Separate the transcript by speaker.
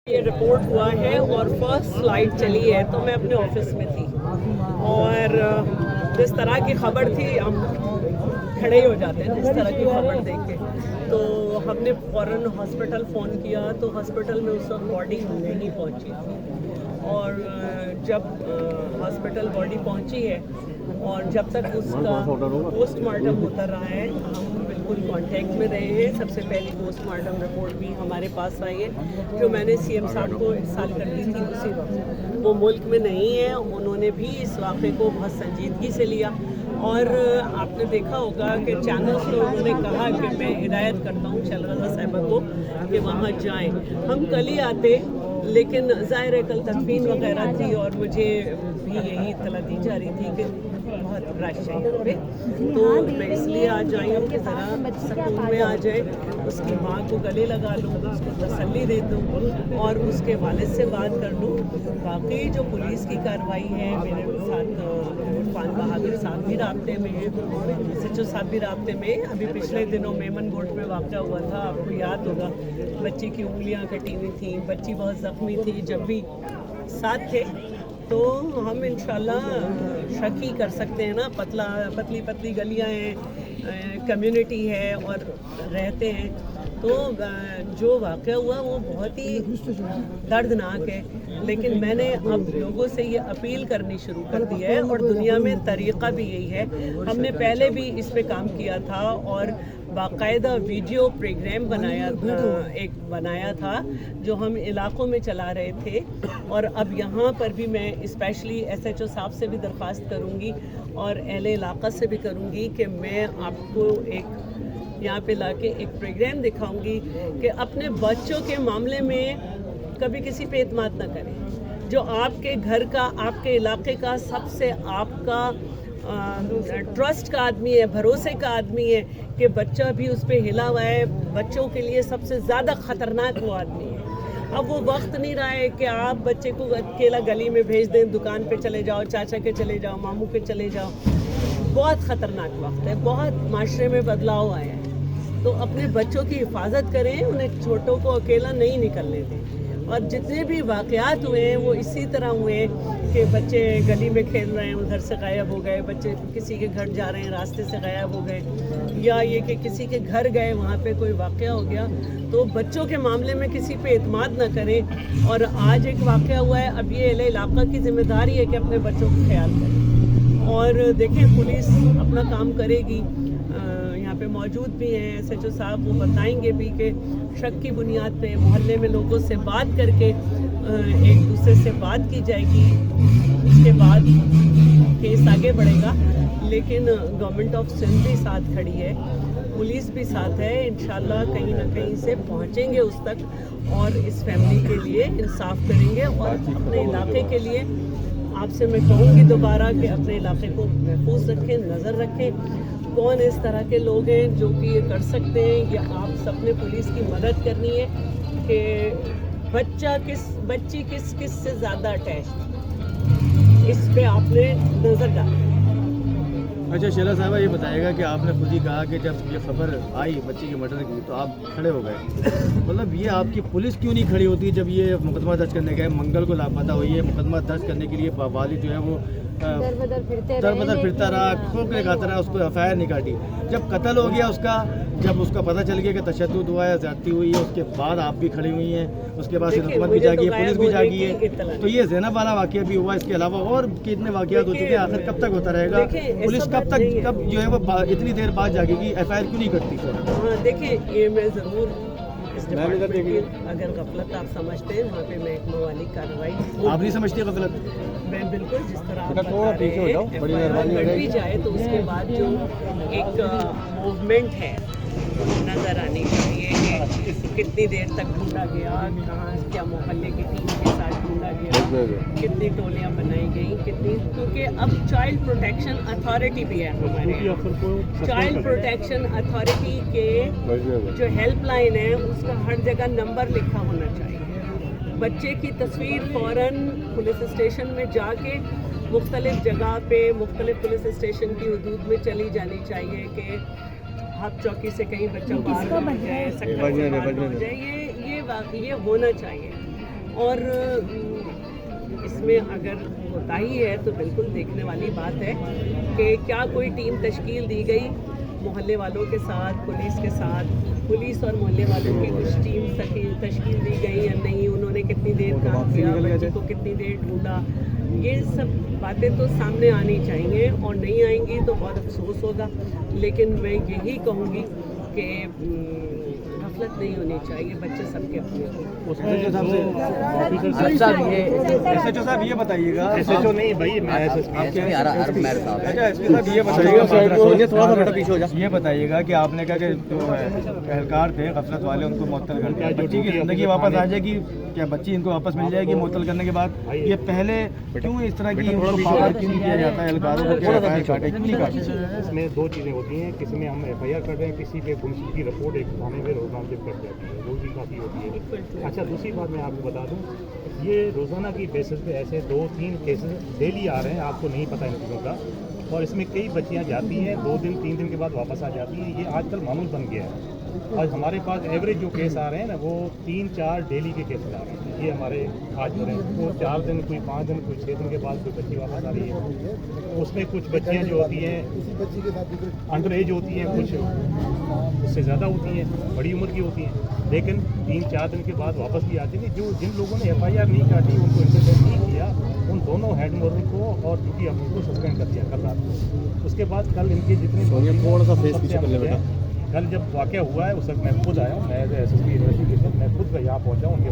Speaker 1: یہ رپورٹ ہوا ہے اور فرسٹ فلائٹ چلی ہے تو میں اپنے آفس میں تھی اور جس طرح کی خبر تھی ہم کھڑے ہو جاتے ہیں جس طرح کی خبر دیکھ کے، تو ہم نے فوراً ہاسپٹل فون کیا تو ہاسپٹل میں اس وقت باڈی نہیں پہنچی تھی، اور جب ہاسپٹل باڈی پہنچی ہے اور جب تک اس کا پوسٹ مارٹم ہوتا رہا ہے ہم بالکل کانٹیکٹ میں رہے ہیں۔ سب سے پہلی پوسٹ مارٹم رپورٹ بھی ہمارے پاس آئی ہے جو میں نے سی ایم صاحب کو ارسال کر دی تھی اسی وقت۔ وہ ملک میں نہیں ہے، انہوں نے بھی اس واقعے کو بہت سنجیدگی سے لیا، اور آپ نے دیکھا ہوگا کہ چینلز کو انہوں نے کہا کہ میں ہدایت کرتا ہوں شیلا رضا صاحبہ کو کہ وہاں جائیں۔ ہم کل ہی آتے لیکن ظاہر ہے کل تدفین وغیرہ تھی اور مجھے بھی یہی اطلاع دی جا رہی تھی کہ بہت رش ہے یہاں پہ، تو میں اس لیے آ جائی ہوں کہ ذرا سکون میں آ جائے، اس کی ماں کو گلے لگا لوں، اس کو تسلی دے دوں اور اس کے والد سے بات کر لوں۔ باقی جو پولیس کی کارروائی ہے، میرے ساتھ عرفان بہادر صاحب بھی رابطے میں ہیں، SHO صاحب بھی رابطے میں۔ ابھی پچھلے دنوں میمن گوٹ میں واقعہ ہوا تھا، آپ کو یاد ہوگا، بچی کی انگلیاں کٹی ہوئی تھیں، بچی بہت زخمی تھی، جب بھی ساتھ تھے تو ہم انشاءاللہ شک ہی کر سکتے ہیں نا، پتلی پتلی گلیاں ہیں، کمیونٹی ہے اور رہتے ہیں، تو جو واقعہ ہوا وہ بہت ہی دردناک ہے، لیکن میں نے اب لوگوں سے یہ اپیل کرنی شروع کر دی ہے اور دنیا میں طریقہ بھی یہی ہے۔ ہم نے پہلے بھی اس پہ کام کیا تھا اور باقاعدہ ویڈیو پروگرام بنایا تھا جو ہم علاقوں میں چلا رہے تھے، اور اب یہاں پر بھی میں اسپیشلی SHO صاحب سے بھی درخواست کروں گی اور اہل علاقہ سے بھی کروں گی کہ میں آپ کو ایک یہاں پہ لا کے ایک پروگرام دکھاؤں گی کہ اپنے بچوں کے معاملے میں کبھی کسی پہ اعتماد نہ کریں۔ جو آپ کے گھر کا، آپ کے علاقے کا سب سے آپ کا ٹرسٹ کا آدمی ہے، بھروسے کا آدمی ہے، کہ بچہ بھی اس پہ ہلا ہوا ہے، بچوں کے لیے سب سے زیادہ خطرناک وہ آدمی ہے۔ اب وہ وقت نہیں رہا ہے کہ آپ بچے کو اکیلا گلی میں بھیج دیں، دکان پہ چلے جاؤ، چاچا کے چلے جاؤ، ماموں کے چلے جاؤ۔ بہت خطرناک وقت ہے، بہت معاشرے میں بدلاؤ آیا ہے، تو اپنے بچوں کی حفاظت کریں، انہیں چھوٹوں کو اکیلا نہیں نکلنے دیں۔ اور جتنے بھی واقعات ہوئے ہیں وہ اسی طرح ہوئے ہیں کہ بچے گلی میں کھیل رہے ہیں، ادھر سے غائب ہو گئے، بچے کسی کے گھر جا رہے ہیں راستے سے غائب ہو گئے، یا یہ کہ کسی کے گھر گئے وہاں پہ کوئی واقعہ ہو گیا۔ تو بچوں کے معاملے میں کسی پہ اعتماد نہ کریں، اور آج ایک واقعہ ہوا ہے، اب یہ اہل علاقہ کی ذمہ داری ہے کہ اپنے بچوں کا خیال کریں، اور دیکھیں پولیس اپنا کام کرے گی۔ یہاں پہ موجود بھی ہیں SHO صاحب، وہ بتائیں گے بھی کہ شک کی بنیاد پہ محلے میں لوگوں سے بات کر کے ایک دوسرے سے بات کی جائے گی، اس کے بعد کیس آگے بڑھے گا۔ لیکن گورنمنٹ آف سندھ بھی ساتھ کھڑی ہے، پولیس بھی ساتھ ہے، انشاءاللہ کہیں نہ کہیں سے پہنچیں گے اس تک اور اس فیملی کے لیے انصاف کریں گے، اور اپنے علاقے کے لیے آپ سے میں کہوں گی دوبارہ کہ اپنے علاقے کو محفوظ رکھیں، نظر رکھیں، کون اس طرح کے لوگ ہیں جو کہ یہ کر سکتے ہیں، یا آپ سب نے پولیس کی مدد کرنی ہے کہ بچی کس سے زیادہ اٹیچ، اس پہ آپ نے نظر ڈالیں۔
Speaker 2: اچھا شیلا صاحبہ، یہ بتائے گا کہ آپ نے خود ہی کہا کہ جب یہ خبر آئی بچی کے مرڈر کی تو آپ کھڑے ہو گئے، مطلب یہ آپ کی پولیس کیوں نہیں کھڑی ہوتی جب یہ مقدمہ درج کرنے گئے؟ منگل کو لاپتہ ہوئی ہے، مقدمہ درج کرنے کے لیے والد جو ہے وہ در بدر پھرتا رہا، کھوکھرے کھاتا رہا، اس کو FIR نہیں کاٹی۔ جب قتل ہو گیا اس کا، جب اس کا پتہ چل گیا کہ تشدد ہوا ہے، زیادتی ہوئی ہے، اس کے بعد آپ بھی کھڑی ہوئی ہیں، اس کے بعد حکومت بھی جاگی ہے، پولیس بھی جاگی ہے، تو یہ زینب والا واقعہ بھی ہوا، اس کے علاوہ اور کتنے واقعات ہو چکے ہیں، آخر کب تک ہوتا رہے گا؟ پولیس کب جو ہے وہ اتنی دیر بعد جاگے گی؟ FIR کیوں نہیں کرتی؟
Speaker 1: ہاں دیکھیں، یہ میں ضرور اگر غفلت آپ سمجھتے ہیں وہاں پہ محکمہ والی کارروائی،
Speaker 2: آپ نہیں سمجھتی غفلت؟
Speaker 1: میں بالکل جس طرح آپ بتا رہے ہیں FIR کر بھی جائے تو اس کے بعد جو ایک موومنٹ ہے نظر آنی چاہیے کہ کتنی دیر تک ڈھونڈا گیا، کہاں کیا محلے کی ٹیم کے ساتھ ڈھونڈا گیا، کتنی ٹولیاں بنائی گئیں، کیونکہ اب چائلڈ پروٹیکشن اتھارٹی بھی ہے ہمارے، چائلڈ پروٹیکشن اتھارٹی کے جو ہیلپ لائن ہے اس کا ہر جگہ نمبر لکھا ہونا چاہیے۔ بچے کی تصویر فوراً پولیس اسٹیشن میں جا کے مختلف جگہ پہ مختلف پولیس اسٹیشن کی حدود میں چلی جانی چاہیے کہ ہاتھ چوکی سے کہیں بچہ باہر نہ جائے، سکتا سے باہر نہ ہو جائے، یہ ہونا چاہیے۔ اور اس میں اگر کوتاہی ہے تو بالکل دیکھنے والی بات ہے کہ کیا کوئی ٹیم تشکیل دی گئی محلے والوں کے ساتھ، پولیس کے ساتھ، پولیس اور محلے والوں کی کچھ ٹیم تشکیل دی گئی یا نہیں، انہوں نے کتنی دیر کام کیا، بچی کو کتنی دیر ڈھونڈا، یہ سب باتیں تو سامنے آنی چاہیے، اور نہیں آئیں گی تو بہت افسوس ہوگا. لیکن میں یہی کہوں گی کہ غفلت نہیں ہونی چاہیے، بچے سب کے اپنے
Speaker 2: ایس ایچ او صاحب یہ بتائیے گا،
Speaker 3: ایس ایچ او نہیں بھائی، میں ایس ایچ
Speaker 2: اچھا ایس پی صاحب یہ بتائیے گا کہ آپ نے کہا کہ جو اہلکار تھے غفلت والے ان کو معطل کر دیا، بچی کی زندگی واپس آ جائے گی کیا؟ بچی ان کو واپس مل جائے گی معطل کرنے کے بعد؟ یہ پہلے کیوں اس طرح کی ان کو پاور کیوں نہیں کیا جاتا ہے اہلکاروں کو کہ FIR کاٹے کیوں نہیں کاٹتے؟
Speaker 3: اس میں دو چیزیں ہوتی ہیں، کسی میں ہم FIR کر رہے ہیں، کسی پہ گمشدگی کی رپورٹ ایک تھانے میں روزانہ جب کر جاتی ہے، وہ بھی کافی ہوتی ہے. اچھا دوسری بات میں آپ کو بتا دوں، یہ روزانہ کی بیسس پہ ایسے 2-3 کیسز ڈیلی آ رہے ہیں، آپ کو نہیں پتہ ان چیزوں کا، اور اس میں کئی بچیاں جاتی ہیں 2 دن 3 دن کے بعد واپس آ جاتی ہیں. یہ آج کل معمول بن گیا ہے، اور ہمارے پاس ایوریج جو کیس آ رہے ہیں نا وہ 3-4 ڈیلی کے کیسز آ رہے ہیں. یہ ہمارے آج ہو رہے ہیں، وہ 4 دن، کوئی 5 دن، کوئی 6 دن کے بعد کوئی بچی واپس آ رہی ہے. اس میں کچھ بچیاں جو ہوتی ہیں انڈر ایج ہوتی ہیں، کچھ اس سے زیادہ ہوتی ہیں، بڑی عمر کی ہوتی ہیں، لیکن 3-4 دن کے بعد واپس بھی آتی ہیں. جو جن لوگوں نے FIR نہیں کاٹی، ان کو انٹرفیئر نہیں کیا، ان دونوں ہیڈ مورل کو اور ڈیوٹی افسر کو سسپینڈ کر دیا کل رات کو. اس کے بعد کل ان کے جتنے
Speaker 2: تھوڑا سا فیس پیچھے کر لے بیٹا.
Speaker 3: کل جب واقعہ ہوا ہے اس وقت میں خود آیا ہوں، میں ایس ایس پی انویسٹیگیشن، میں خود یہاں پہنچا ہوں. ان کے